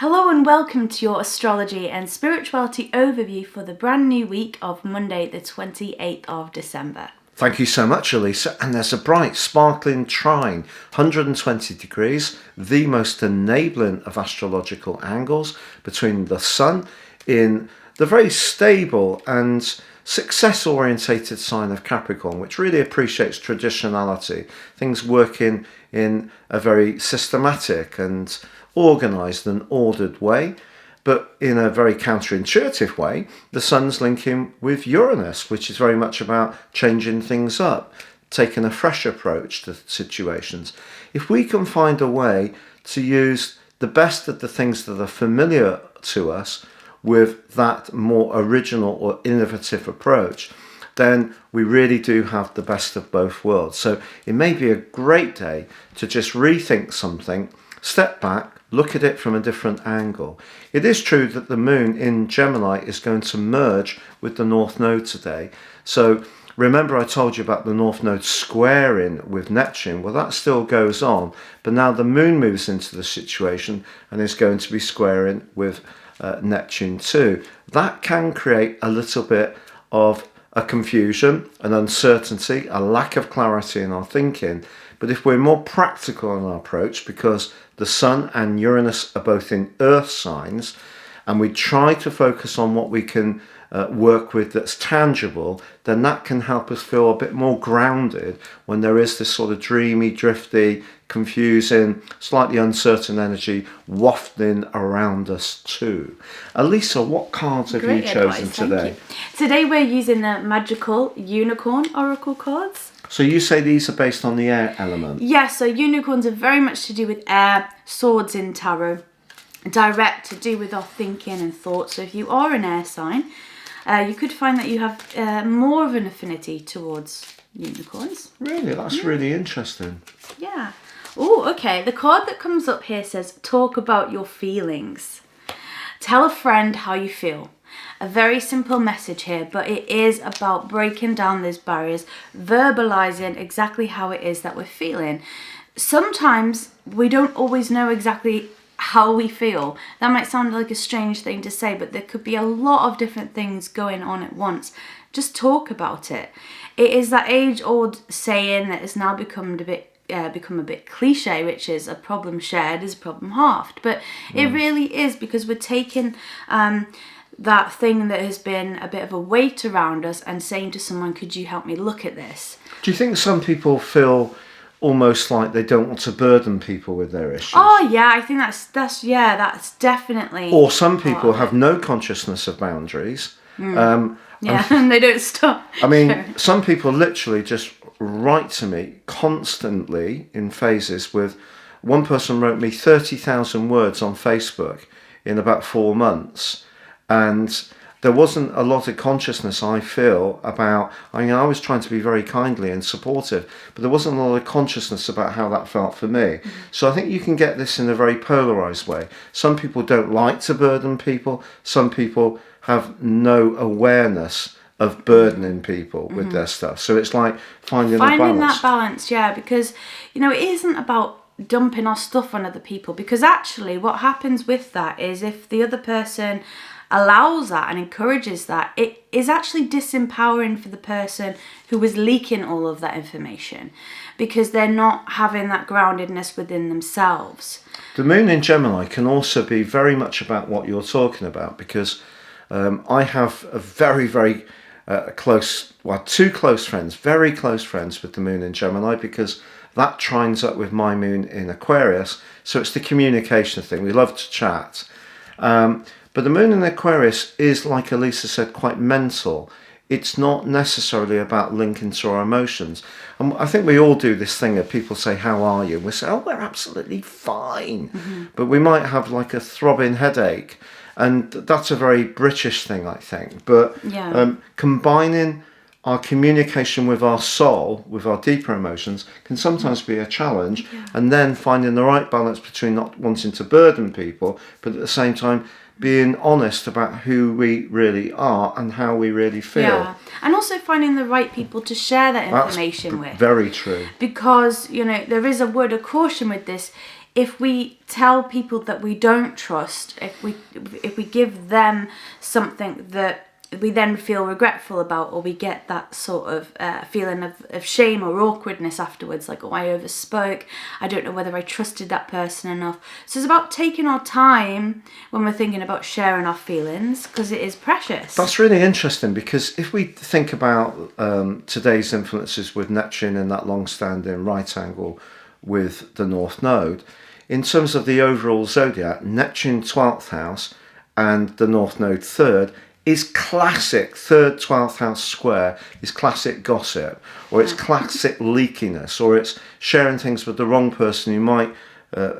Hello and welcome to your astrology and spirituality overview for the brand new week of Monday the 28th of December. Thank you so much, Elisa. And there's a bright, sparkling trine, 120 degrees, the most enabling of astrological angles between the Sun in the very stable and success-orientated sign of Capricorn, which really appreciates traditionality, things working in a very systematic and organised and ordered way. But in a very counterintuitive way, the Sun's linking with Uranus, which is very much about changing things up, taking a fresh approach to situations. If we can find a way to use the best of the things that are familiar to us with that more original or innovative approach, then we really do have the best of both worlds. So it may be a great day to just rethink something, step back, look at it from a different angle. It is true that the moon in Gemini is going to merge with the North Node today. So remember I told you about the North Node squaring with Neptune. Well, that still goes on, but now the moon moves into the situation and is going to be squaring with Neptune too. That can create a little bit of a confusion, an uncertainty, a lack of clarity in our thinking. But if we're more practical in our approach, because the Sun and Uranus are both in Earth signs, and we try to focus on what we can work with that's tangible, then that can help us feel a bit more grounded when there is this sort of dreamy, drifty, confusing, slightly uncertain energy wafting around us too. Elisa, what cards have you chosen today? Today we're using the magical unicorn oracle cards. So you say these are based on the air element? Yes, so unicorns are very much to do with air, swords in tarot, direct to do with our thinking and thoughts. So if you are an air sign, you could find that you have more of an affinity towards unicorns. Really? That's really interesting. Yeah. Oh, okay. The card that comes up here says, talk about your feelings. Tell a friend how you feel. A very simple message here, but it is about breaking down those barriers, verbalizing exactly how it is that we're feeling. Sometimes we don't always know exactly how we feel. That might sound like a strange thing to say, but there could be a lot of different things going on at once. Just talk about it. It is that age-old saying that has now become a bit cliche, which is a problem shared is a problem halved. But it really is, because we're taking that thing that has been a bit of a weight around us and saying to someone, could you help me look at this? Do you think some people feel almost like they don't want to burden people with their issues? Oh yeah, I think that's definitely. Or some people have no consciousness of boundaries. And they don't stop. I mean, some people literally just write to me constantly in phases. With one person wrote me 30,000 words on Facebook in about 4 months. And there wasn't a lot of consciousness, I feel, about, I was trying to be very kindly and supportive, but there wasn't a lot of consciousness about how that felt for me. So I think you can get this in a very polarized way. Some people don't like to burden people. Some people have no awareness of burdening people with their stuff. So it's like finding a balance. Finding that balance, yeah, because, it isn't about dumping our stuff on other people, because actually what happens with that is if the other person allows that and encourages that, it is actually disempowering for the person who was leaking all of that information, because they're not having that groundedness within themselves. The moon in Gemini can also be very much about what you're talking about, because I have a very, very two close friends, very close friends with the moon in Gemini, because that trines up with my moon in Aquarius. So it's the communication thing. We love to chat. But the moon in Aquarius is, like Elisa said, quite mental. It's not necessarily about linking to our emotions. And I think we all do this thing that people say, how are you? We say, oh, we're absolutely fine. But we might have like a throbbing headache. And that's a very British thing, I think. But combining our communication with our soul, with our deeper emotions, can sometimes be a challenge. And then finding the right balance between not wanting to burden people, but at the same time being honest about who we really are and how we really feel. Yeah, and also finding the right people to share that information with. Very true. Because, there is a word of caution with this. if we tell people that we don't trust, if we give them something that we then feel regretful about, or we get that sort of feeling of shame or awkwardness afterwards, like, oh, I overspoke, I don't know whether I trusted that person enough. So it's about taking our time when we're thinking about sharing our feelings, because it is precious. That's really interesting, because if we think about today's influences with Neptune in that long-standing right angle with the North Node, in terms of the overall zodiac, Neptune 12th house and the North Node 3rd is classic. 3rd 12th house square is classic gossip, or it's classic leakiness, or it's sharing things with the wrong person who might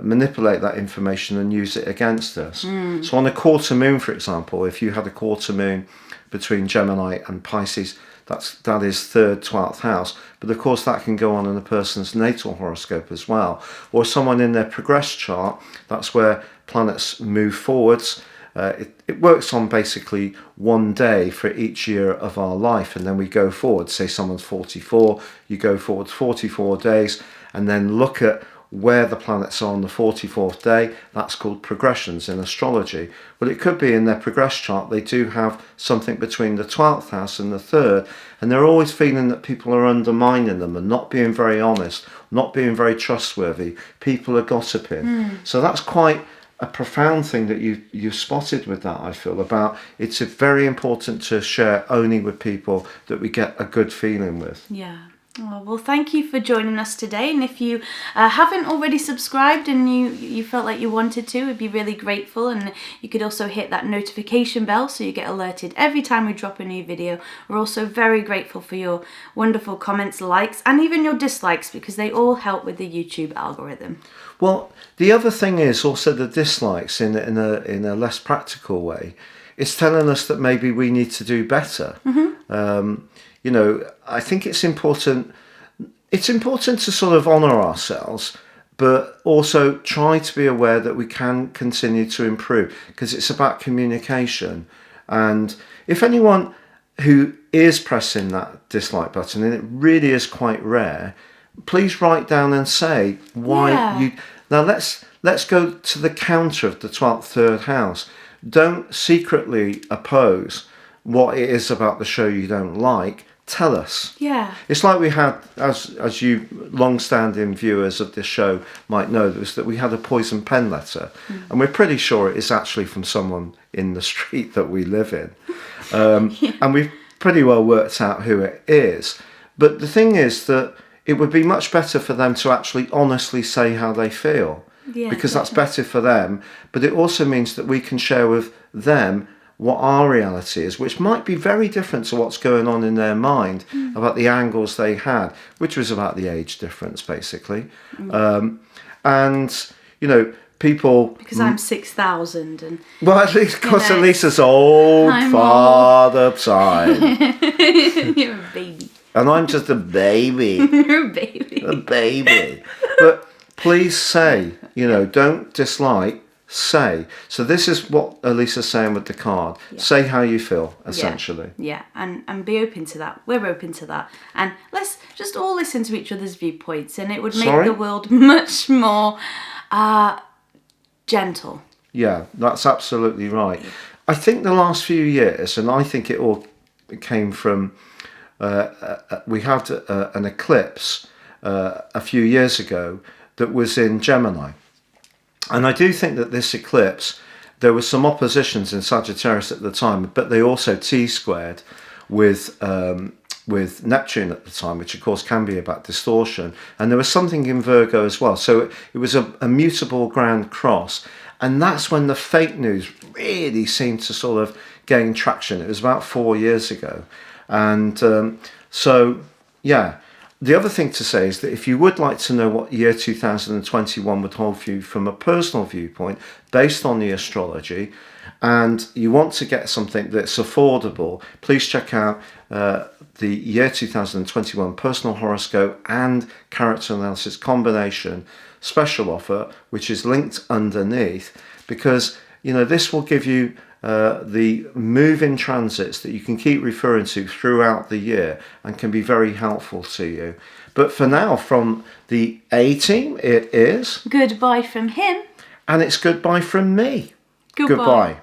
manipulate that information and use it against us. So on a quarter moon, for example, if you had a quarter moon between Gemini and Pisces, that is 3rd 12th house, but of course that can go on in a person's natal horoscope as well, or someone in their progress chart. That's where planets move forwards. It works on basically one day for each year of our life, and then we go forward. Say someone's 44, you go forward 44 days, and then look at where the planets are on the 44th day. That's called progressions in astrology. Well, it could be in their progress chart they do have something between the 12th house and the 3rd, and they're always feeling that people are undermining them and not being very honest, not being very trustworthy. People are gossiping. So that's quite a profound thing that you spotted with that, I feel, about it's very important to share only with people that we get a good feeling with. Yeah. Oh, well, thank you for joining us today. And if you haven't already subscribed and you felt like you wanted to, we'd be really grateful. And you could also hit that notification bell so you get alerted every time we drop a new video. We're also very grateful for your wonderful comments, likes, and even your dislikes, because they all help with the YouTube algorithm. Well, the other thing is also the dislikes in a less practical way. It's telling us that maybe we need to do better. You know, I think it's important. It's important to sort of honour ourselves, but also try to be aware that we can continue to improve, because it's about communication. And if anyone who is pressing that dislike button, and it really is quite rare, please write down and say why you. Now let's go to the counter of the 12th 3rd house. Don't secretly oppose what it is about the show you don't like. Tell us. Yeah. It's like we had, as you long-standing viewers of this show might know, was that we had a poison pen letter, and we're pretty sure it is actually from someone in the street that we live in, and we've pretty well worked out who it is. But the thing is that it would be much better for them to actually honestly say how they feel, because that's better for them. But it also means that we can share with them what our reality is, which might be very different to what's going on in their mind about the angles they had, which was about the age difference, basically. And, you know, people... Because I'm 6,000 and... Well, at least, because at least it's old father time. You're a baby. And I'm just a baby. You're a baby. A baby. But please say, you know, don't dislike, say. So this is what Elisa's saying with the card. Say how you feel, essentially. Yeah, and be open to that. We're open to that. And let's just all listen to each other's viewpoints, and it would make the world much more gentle. Yeah, that's absolutely right. I think the last few years, and I think it all came from... we had an eclipse a few years ago that was in Gemini. And I do think that this eclipse, there was some oppositions in Sagittarius at the time, but they also T-squared with Neptune at the time, which of course can be about distortion. And there was something in Virgo as well. So it was a mutable grand cross. And that's when the fake news really seemed to sort of gain traction. It was about 4 years ago. And so, yeah. The other thing to say is that if you would like to know what year 2021 would hold for you from a personal viewpoint, based on the astrology, and you want to get something that's affordable, please check out the year 2021 personal horoscope and character analysis combination special offer, which is linked underneath, because, you know, this will give you the moving transits that you can keep referring to throughout the year and can be very helpful to you. But for now, from the A team, it is goodbye from him. And it's goodbye from me. Goodbye. Goodbye.